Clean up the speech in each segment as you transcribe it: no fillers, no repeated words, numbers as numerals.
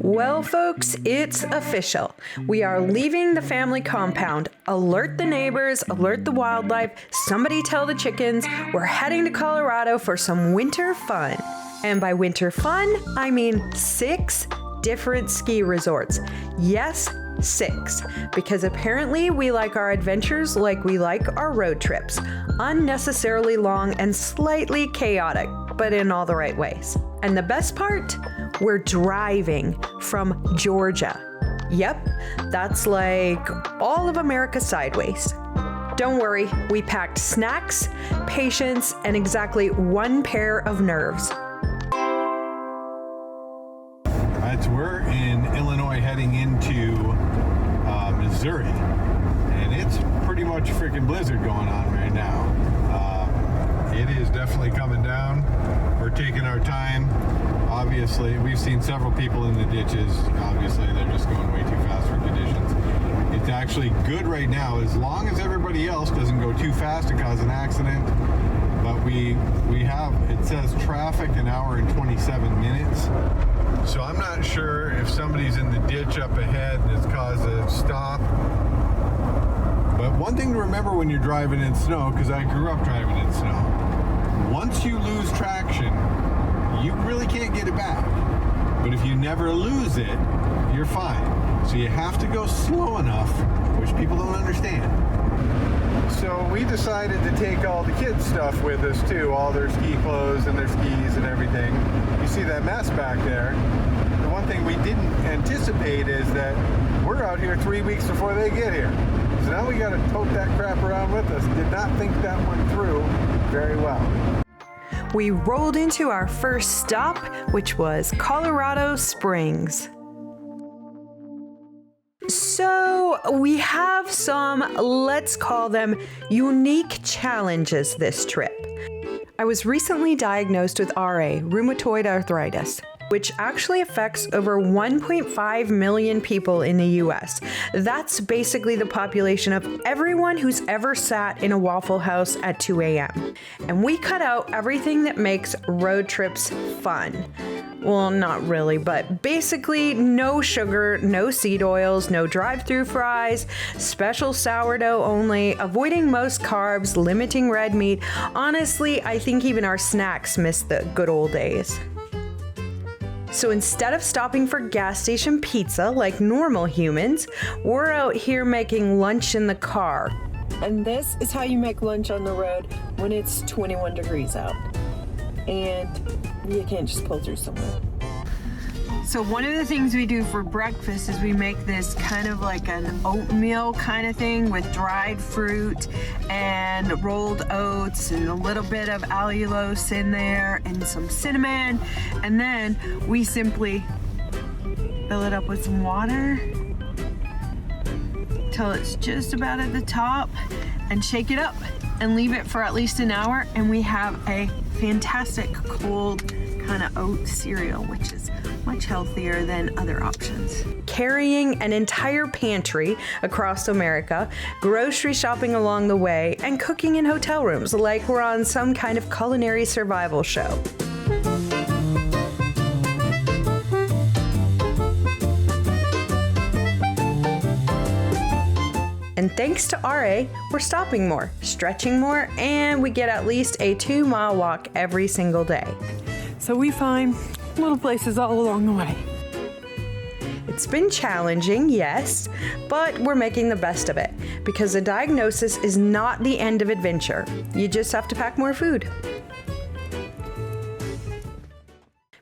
Well, folks, it's official. We are leaving the family compound. Alert the neighbors, alert the wildlife, somebody tell the chickens, we're heading to Colorado for some winter fun. And by winter fun, I mean 6 different ski resorts. Yes, 6, because apparently we like our adventures like we like our road trips. Unnecessarily long and slightly chaotic, but in all the right ways. And the best part? We're driving from Georgia. Yep, that's like all of America sideways. Don't worry, we packed snacks, patience, and exactly 1 pair of nerves. Alright, so we're in Illinois heading into Missouri, and it's pretty much a freaking blizzard going on right now. It is definitely coming down. We're taking our time. Obviously, we've seen several people in the ditches. Obviously, they're just going way too fast for conditions. It's actually good right now, as long as everybody else doesn't go too fast to cause an accident. But we have, it says traffic 1 hour and 27 minutes. So I'm not sure if somebody's in the ditch up ahead that's caused a stop. But one thing to remember when you're driving in snow, because I grew up driving in snow, once you lose traction, you really can't get it back. But if you never lose it, you're fine. So you have to go slow enough, which people don't understand. So we decided to take all the kids' stuff with us too, all their ski clothes and their skis and everything. You see that mess back there. The one thing we didn't anticipate is that we're out here 3 weeks before they get here. So now we got to tote that crap around with us. Did not think that one through very well. We rolled into our first stop, which was Colorado Springs. So we have some, let's call them, unique challenges this trip. I was recently diagnosed with RA, rheumatoid arthritis, which actually affects over 1.5 million people in the US. That's basically the population of everyone who's ever sat in a Waffle House at 2 a.m. And we cut out everything that makes road trips fun. Well, not really, but basically no sugar, no seed oils, no drive-through fries, special sourdough only, avoiding most carbs, limiting red meat. Honestly, I think even our snacks miss the good old days. So instead of stopping for gas station pizza like normal humans, we're out here making lunch in the car. And this is how you make lunch on the road when it's 21 degrees out. And you can't just pull through somewhere. So one of the things we do for breakfast is we make this kind of like an oatmeal kind of thing with dried fruit and rolled oats and a little bit of allulose in there and some cinnamon. And then we simply fill it up with some water till it's just about at the top and shake it up and leave it for at least an hour. And we have a fantastic cold kind of oat cereal, which is much healthier than other options. Carrying an entire pantry across America, grocery shopping along the way, and cooking in hotel rooms like we're on some kind of culinary survival show. And thanks to RA, we're stopping more, stretching more, and we get at least a 2-mile walk every single day. So we find little places all along the way. It's been challenging, yes, but we're making the best of it because a diagnosis is not the end of adventure. You just have to pack more food.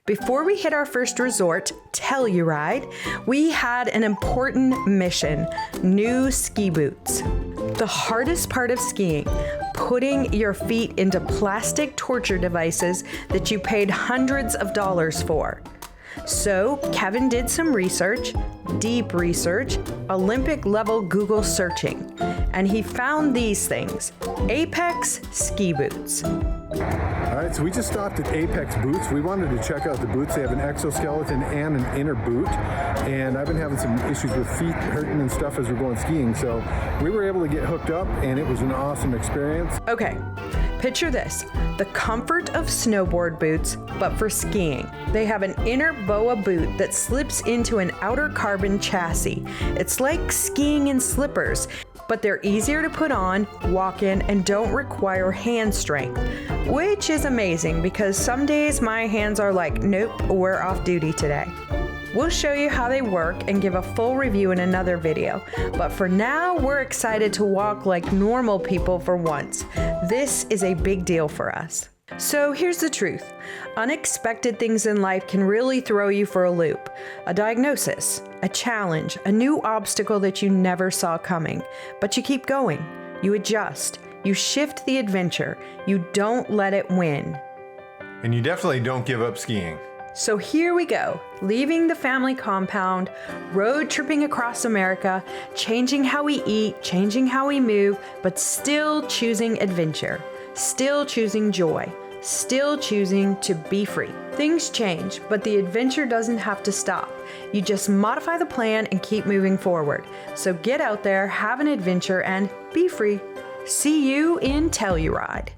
Before we hit our first resort, Telluride, we had an important mission: new ski boots. The hardest part of skiing, putting your feet into plastic torture devices that you paid hundreds of dollars for. So Kevin did some research, deep research, Olympic level Google searching, and he found these things: Apex ski boots. All right, so we just stopped at Apex Boots. We wanted to check out the boots. They have an exoskeleton and an inner boot, and I've been having some issues with feet hurting and stuff as we're going skiing, so we were able to get hooked up, and it was an awesome experience. Okay, Picture this, the comfort of snowboard boots, but for skiing. They have an inner BOA boot that slips into an outer carbon chassis. It's like skiing in slippers, but they're easier to put on, walk in, and don't require hand strength, which is amazing because some days my hands are like, nope, we're off duty today. We'll show you how they work and give a full review in another video, but for now, we're excited to walk like normal people for once. This is a big deal for us. So here's the truth. Unexpected things in life can really throw you for a loop. A diagnosis, a challenge, a new obstacle that you never saw coming. But you keep going. You adjust. You shift the adventure. You don't let it win. And you definitely don't give up skiing. So here we go, leaving the family compound, road tripping across America, changing how we eat, changing how we move, but still choosing adventure, still choosing joy, still choosing to be free. Things change, but the adventure doesn't have to stop. You just modify the plan and keep moving forward. So get out there, have an adventure, and be free. See you in Telluride.